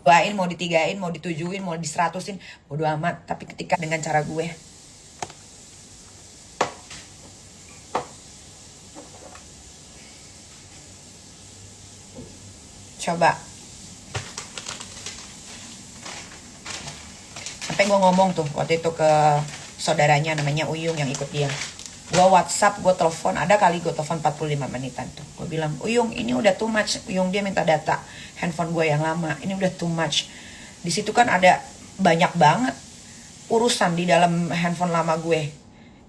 duain, mau ditigain, mau ditujuin, mau diseratusin, bodo amat. Tapi ketika dengan cara gue, coba. Sampai gue ngomong tuh waktu itu ke saudaranya namanya Uyung yang ikut dia. Gue WhatsApp, gue telepon, ada kali gue telepon 45 menitan tuh. Gue bilang, Uyung ini udah too much. Uyung dia minta data handphone gue yang lama, ini udah too much. Di situ kan ada banyak banget urusan di dalam handphone lama gue.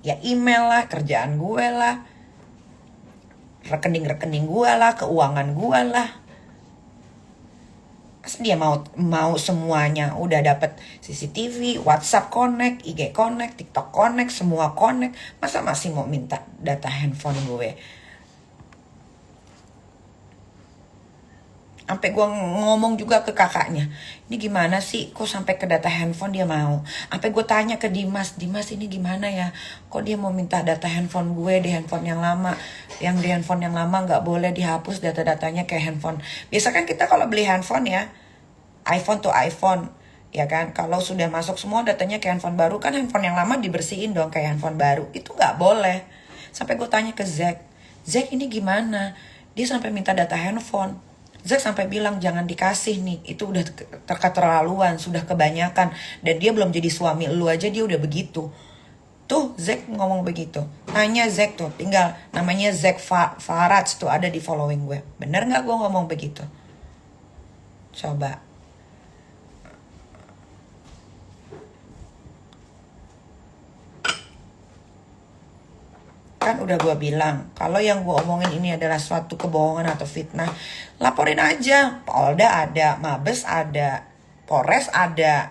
Ya email lah, kerjaan gue lah, rekening-rekening gue lah, keuangan gue lah. Dia mau semuanya, udah dapet CCTV, WhatsApp connect, IG connect, TikTok connect, semua connect. Masa masih mau minta data handphone gue? Sampai gue ngomong juga ke kakaknya, ini gimana sih kok sampai ke data handphone dia mau? Sampai gue tanya ke Dimas ini gimana ya? Kok dia mau minta data handphone gue di handphone yang lama? Yang di handphone yang lama gak boleh dihapus data-datanya kayak handphone. Biasa kan kita kalau beli handphone ya, iPhone to iPhone, ya kan? Kalau sudah masuk semua datanya ke handphone baru, kan handphone yang lama dibersihin dong kayak handphone baru. Itu gak boleh. Sampai gue tanya ke Zack ini gimana? Dia sampai minta data handphone. Zack sampai bilang jangan dikasih nih, itu udah keterlaluan, sudah kebanyakan. Dan dia belum jadi suami lu aja dia udah begitu. Tuh Zack ngomong begitu. Tanya Zack tuh, tinggal namanya Zack Faraj tuh ada di following gue. Bener gak gue ngomong begitu? Coba. Kan udah gue bilang, kalau yang gue omongin ini adalah suatu kebohongan atau fitnah, laporin aja. Polda ada, Mabes ada, Polres ada.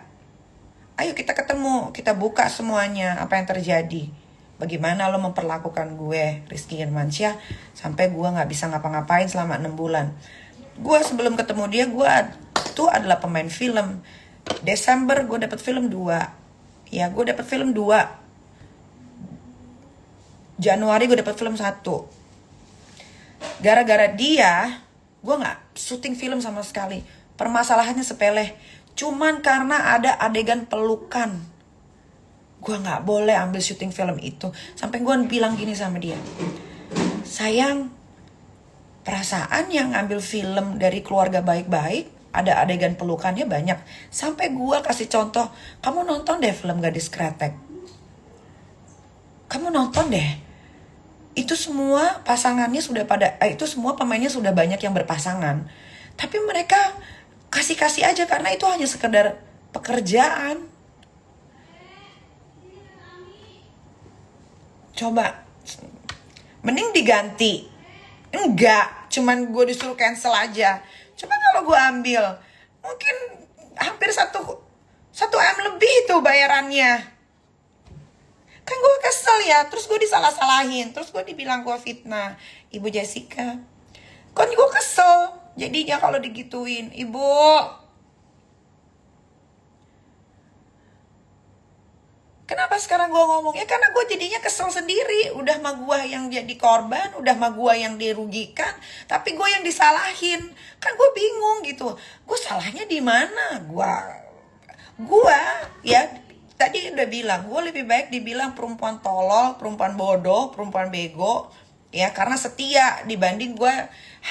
Ayo kita ketemu, kita buka semuanya apa yang terjadi. Bagaimana lo memperlakukan gue, Rizky Irmansyah, sampai gue gak bisa ngapa-ngapain selama 6 bulan. Gue sebelum ketemu dia, gue tuh adalah pemain film. Desember gue dapet film 2. Ya gue dapet film 2. Januari gue dapet film 1. Gara-gara dia, gue gak syuting film sama sekali. Permasalahannya sepele. Cuman karena ada adegan pelukan, gue gak boleh ambil syuting film itu. Sampai gue bilang gini sama dia, sayang, perasaan yang ngambil film dari Keluarga Baik-Baik, ada adegan pelukannya banyak. Sampai gue kasih contoh, kamu nonton deh film Gadis Kretek. Kamu nonton deh. Itu semua pasangannya sudah itu semua pemainnya sudah banyak yang berpasangan. Tapi mereka kasih-kasih aja karena itu hanya sekedar pekerjaan. Coba, mending diganti. Enggak, cuman gue disuruh cancel aja. Coba kalau gue ambil, mungkin hampir 1 M lebih tuh bayarannya. Kan gue kesel ya, terus gue disalah-salahin, terus gue dibilang gue fitnah. Ibu Jessica, kan gue kesel jadinya kalau digituin. Ibu, kenapa sekarang gue ngomong? Ya karena gue jadinya kesel sendiri. Udah mah gue yang jadi korban, udah mah gue yang dirugikan, tapi gue yang disalahin. Kan gue bingung gitu, gue salahnya di mana? Gue ya tadi udah bilang, gue lebih baik dibilang perempuan tolol, perempuan bodoh, perempuan bego, ya karena setia dibanding gue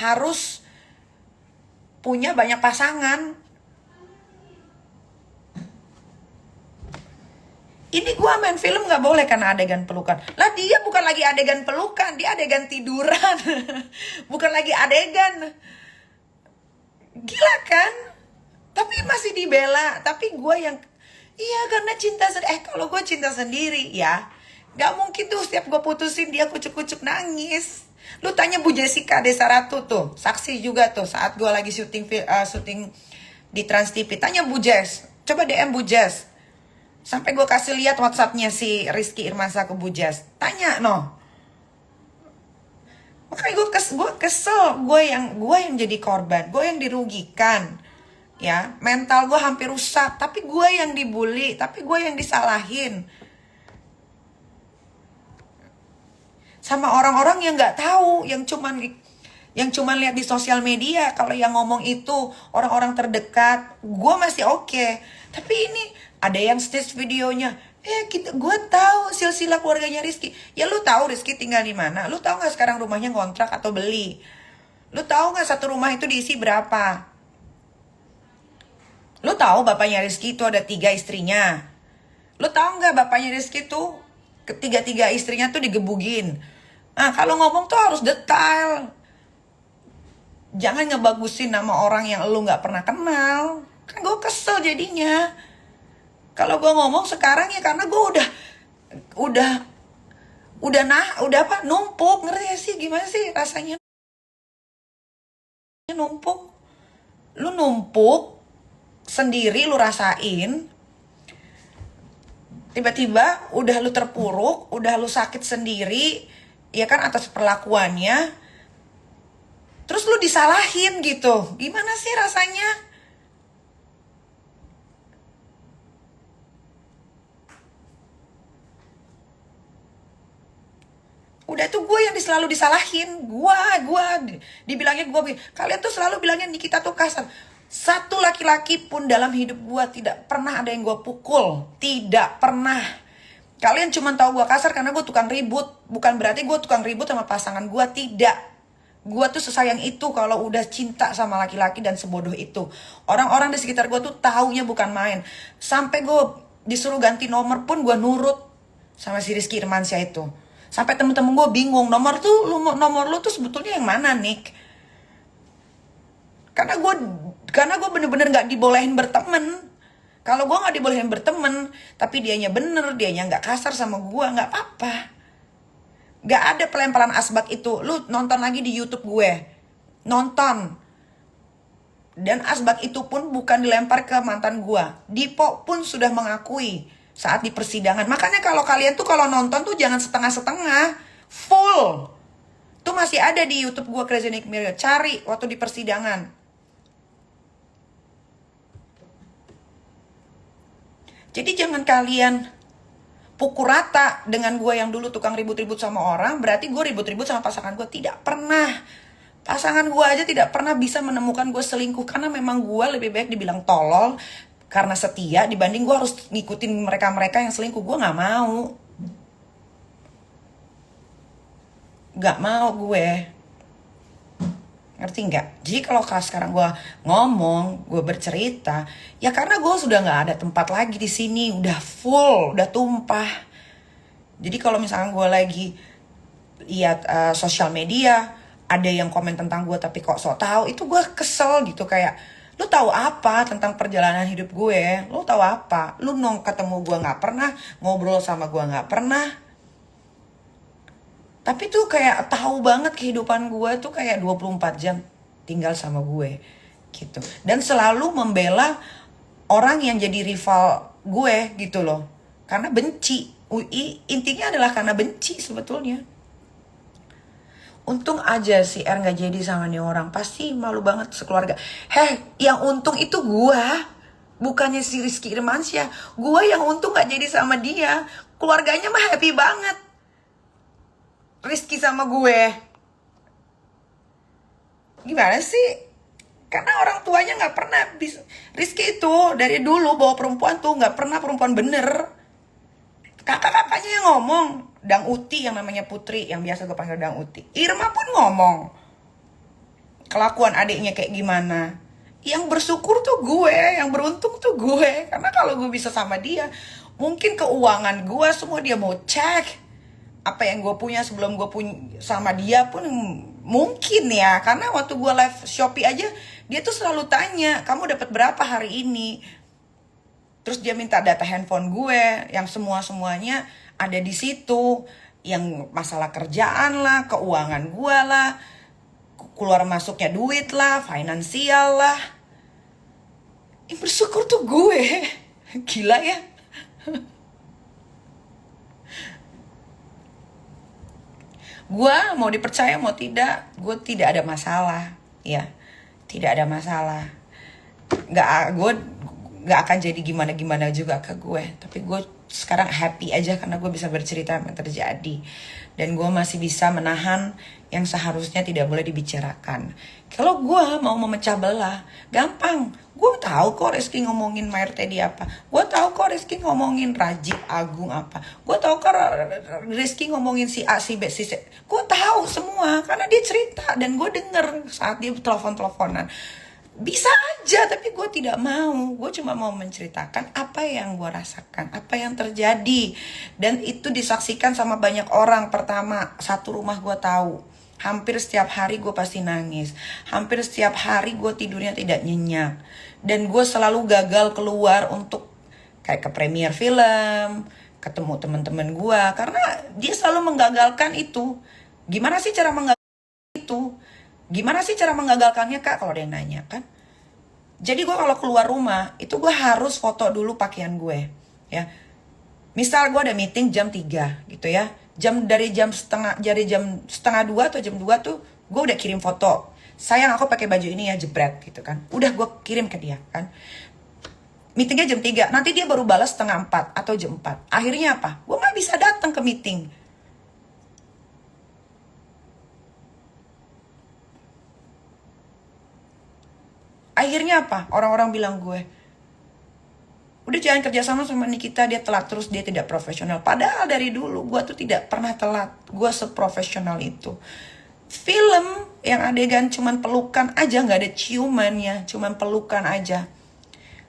harus punya banyak pasangan. Ini gue main film gak boleh karena adegan pelukan. Lah dia bukan lagi adegan pelukan, dia adegan tiduran. Bukan lagi adegan. Gila kan? Tapi masih dibela, tapi gue yang iya karena cinta sendiri. Kalau gue cinta sendiri ya, gak mungkin tuh setiap gue putusin dia kucuk-kucuk nangis. Lu tanya Bu Jessica Desaratu tuh, saksi juga tuh saat gue lagi syuting di Trans TV. Tanya Bu Jess, coba DM Bu Jess. Sampai gue kasih lihat WhatsAppnya si Rizky Irmansyah ke Bu Jess. Tanya no. Makanya gue kesel, gue yang jadi korban, gue yang dirugikan. Ya, mental gue hampir rusak, tapi gue yang dibully, tapi gue yang disalahin sama orang-orang yang nggak tahu, yang cuman Yang cuma lihat di sosial media. Kalau yang ngomong itu orang-orang terdekat, gue masih oke. Tapi ini ada yang stage videonya, gue tahu silsilah keluarganya Rizky. Ya lu tahu Rizky tinggal di mana? Lu tahu nggak sekarang rumahnya ngontrak atau beli? Lu tahu nggak satu rumah itu diisi berapa? Lu tahu bapaknya Rizky itu ada 3 istrinya? Lu tahu nggak bapaknya Rizky tuh ketiga istrinya tuh digebugin? Nah, kalau ngomong tuh harus detail. Jangan ngebagusin nama orang yang lu nggak pernah kenal. Kan gue kesel jadinya. Kalau gue ngomong sekarang ya karena gue udah apa numpuk, ngerti gak sih gimana sih rasanya numpuk? Lu numpuk sendiri, lu rasain. Tiba-tiba udah lu terpuruk, udah lu sakit sendiri, ya kan atas perlakuannya. Terus lu disalahin gitu. Gimana sih rasanya? Udah tuh gue yang selalu disalahin. Gue dibilangnya kalian tuh selalu bilangnya Nikita tuh kasar. Satu laki-laki pun dalam hidup gue tidak pernah ada yang gue pukul. Tidak pernah. Kalian cuma tahu gue kasar karena gue tukang ribut. Bukan berarti gue tukang ribut sama pasangan gue. Tidak. Gue tuh sesayang itu kalau udah cinta sama laki-laki dan sebodoh itu. Orang-orang di sekitar gue tuh taunya bukan main. Sampai gue disuruh ganti nomor pun gue nurut sama si Rizky Irmansyah itu. Sampai temen-temen gue bingung, nomor lu tuh sebetulnya yang mana, Nick? Karena gue bener-bener nggak dibolehin berteman. Kalau gue nggak dibolehin berteman, tapi dianya bener, dianya nggak kasar sama gue, nggak apa-apa. Nggak ada pelemparan asbak itu. Lu nonton lagi di YouTube gue, nonton. Dan asbak itu pun bukan dilempar ke mantan gue. Dipo pun sudah mengakui saat di persidangan. Makanya kalau kalian tuh kalau nonton tuh jangan setengah-setengah, full. Tuh masih ada di YouTube gue, Crazy Nick Mirror. Cari waktu di persidangan. Jadi jangan kalian pukul rata dengan gue yang dulu tukang ribut-ribut sama orang, berarti gue ribut-ribut sama pasangan gue. Tidak pernah. Pasangan gue aja tidak pernah bisa menemukan gue selingkuh. Karena memang gue lebih baik dibilang tolol karena setia dibanding gue harus ngikutin mereka-mereka yang selingkuh. Gue gak mau. Gak mau gue. Ngerti gak? Jadi kalau sekarang gue ngomong, gue bercerita, ya karena gue sudah gak ada tempat lagi di sini. Udah full, udah tumpah. Jadi kalau misalkan gue lagi lihat sosial media, ada yang komen tentang gue tapi kok sok tahu, itu gue kesel gitu. Kayak, lu tahu apa tentang perjalanan hidup gue? Lu tahu apa? Lu ketemu gue gak pernah, ngobrol sama gue gak pernah. Tapi tuh kayak tahu banget kehidupan gue tuh kayak 24 jam tinggal sama gue gitu. Dan selalu membela orang yang jadi rival gue gitu loh. Karena benci. Intinya adalah karena benci sebetulnya. Untung aja si R gak jadi sama nih orang. Pasti malu banget sekeluarga. Yang untung itu gua. Bukannya si Rizky Irmansyah. Gua yang untung gak jadi sama dia. Keluarganya mah happy banget. Rizky sama gue. Gimana sih? Karena orang tuanya gak pernah bisa. Rizky itu dari dulu bawa perempuan tuh gak pernah perempuan bener. Kakak-kakaknya yang ngomong. Dang Uti yang namanya Putri, yang biasa gue panggil Dang Uti. Irma pun ngomong kelakuan adiknya kayak gimana. Yang bersyukur tuh gue, yang beruntung tuh gue. Karena kalau gue bisa sama dia, mungkin keuangan gue semua dia mau cek. Apa yang gue punya sebelum gue punya sama dia pun mungkin ya. Karena waktu gue live Shopee aja, dia tuh selalu tanya, kamu dapat berapa hari ini? Terus dia minta data handphone gue, yang semuanya ada di situ, yang masalah kerjaan lah, keuangan gue lah, keluar masuknya duit lah, finansial lah. Yang bersyukur tuh gue. Gila ya. Gue mau dipercaya mau tidak, gue tidak ada masalah, ya, tidak ada masalah. Gue nggak akan jadi gimana juga ke gue, tapi gue sekarang happy aja karena gue bisa bercerita apa yang terjadi. Dan gue masih bisa menahan yang seharusnya tidak boleh dibicarakan. Kalau gue mau memecah belah, gampang. Gue tahu kok Rizky ngomongin Mayor Teddy apa. Gue tahu kok Rizky ngomongin Rajib Agung apa. Gue tahu kok Rizky ngomongin si A, si B, si C. Gue tahu semua karena dia cerita dan gue denger saat dia telepon-teleponan. Bisa aja, tapi gue tidak mau. Gue cuma mau menceritakan apa yang gue rasakan, apa yang terjadi. Dan itu disaksikan sama banyak orang. Pertama, satu rumah gue tahu. Hampir setiap hari gue pasti nangis. Hampir setiap hari gue tidurnya tidak nyenyak. Dan gue selalu gagal keluar untuk kayak ke premier film, ketemu teman-teman gue. Karena dia selalu menggagalkan itu. Gimana sih cara menggagalkan itu? Gimana sih cara menggagalkannya, Kak? Kalau dia nanya kan. Jadi gue kalau keluar rumah itu gue harus foto dulu pakaian gue, ya. Misal gue ada meeting jam 3 gitu ya. Dari jam setengah 2 atau jam 2 tuh gue udah kirim foto. Sayang aku pakai baju ini ya, jebret gitu kan. Udah gue kirim ke dia kan. Meetingnya jam 3, nanti dia baru balas setengah 4 atau jam 4. Akhirnya apa? Gue gak bisa datang ke meeting. Akhirnya apa? Orang-orang bilang gue, udah jangan kerjasama sama Nikita, dia telat terus, dia tidak profesional. Padahal dari dulu gue tuh tidak pernah telat. Gue seprofesional itu. Film yang adegan cuman pelukan aja, gak ada ciumannya, cuman pelukan aja.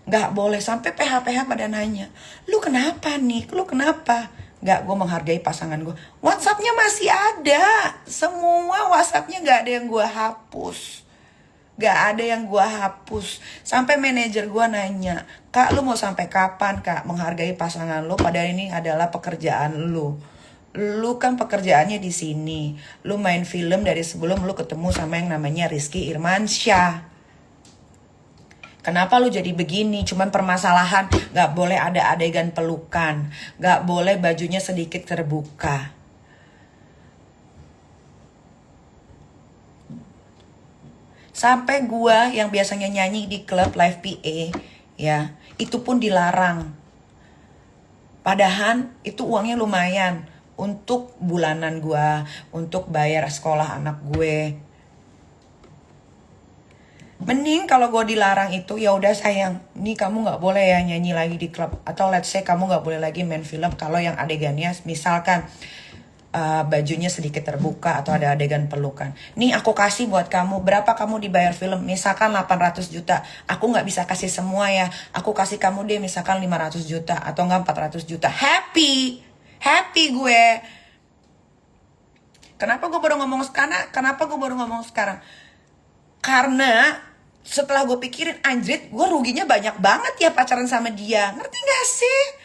Gak boleh. Sampai PH-PH pada nanya, lu kenapa nih? Lu kenapa? Gak, gue menghargai pasangan gue. WhatsAppnya masih ada. Semua WhatsAppnya gak ada yang gue hapus. Gak ada yang gue hapus. Sampai manajer gue nanya, Kak, lu mau sampai kapan, Kak, menghargai pasangan lu? Padahal ini adalah pekerjaan lu. Lu kan pekerjaannya di sini. Lu main film dari sebelum lu ketemu sama yang namanya Rizky Irmansyah. Kenapa lu jadi begini? Cuman permasalahan gak boleh ada adegan pelukan. Gak boleh bajunya sedikit terbuka. Sampai gua yang biasanya nyanyi di klub live PA, ya, itu pun dilarang. Padahal itu uangnya lumayan untuk bulanan gua, untuk bayar sekolah anak gue. Mending kalau gue dilarang itu, ya udah sayang, nih kamu nggak boleh ya nyanyi lagi di klub, atau let's say kamu nggak boleh lagi main film kalau yang adegannya misalkan bajunya sedikit terbuka atau ada adegan pelukan. Nih aku kasih buat kamu, berapa kamu dibayar film? Misalkan 800 juta. Aku gak bisa kasih semua ya. Aku kasih kamu deh misalkan 500 juta atau enggak 400 juta. Happy. Happy gue. Kenapa gue baru ngomong sekarang? Karena setelah gue pikirin, anjrit, gue ruginya banyak banget ya pacaran sama dia. Ngerti gak sih?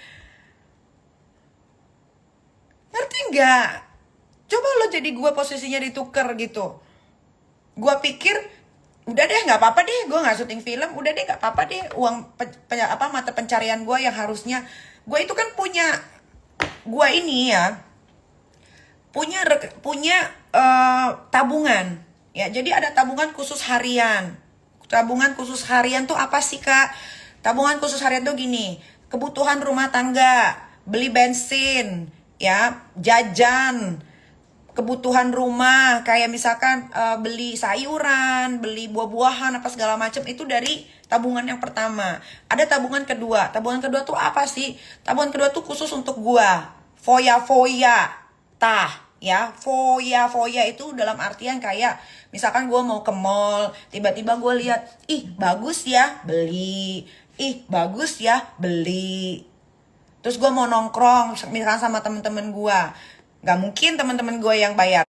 Ngerti nggak? Coba lo jadi gue posisinya ditukar gitu. Gue pikir udah deh nggak apa-apa deh, gue nggak syuting film. Udah deh nggak apa-apa deh, uang mata pencarian gue yang harusnya gue itu kan punya, gue ini ya punya tabungan ya. Jadi ada tabungan khusus harian. Tabungan khusus harian tuh apa sih, Kak? Tabungan khusus harian tuh gini, kebutuhan rumah tangga, beli bensin, ya, jajan, kebutuhan rumah, kayak misalkan beli sayuran, beli buah-buahan, apa segala macam, itu dari tabungan yang pertama. Ada tabungan kedua. Tabungan kedua tuh apa sih? Tabungan kedua tuh khusus untuk gua. Foya-foya. Ya, foya-foya itu dalam artian kayak misalkan gua mau ke mall, tiba-tiba gua lihat, ih bagus ya, beli. Ih bagus ya, beli. Terus gue mau nongkrong misalkan sama temen-temen gue, gak mungkin temen-temen gue yang bayar.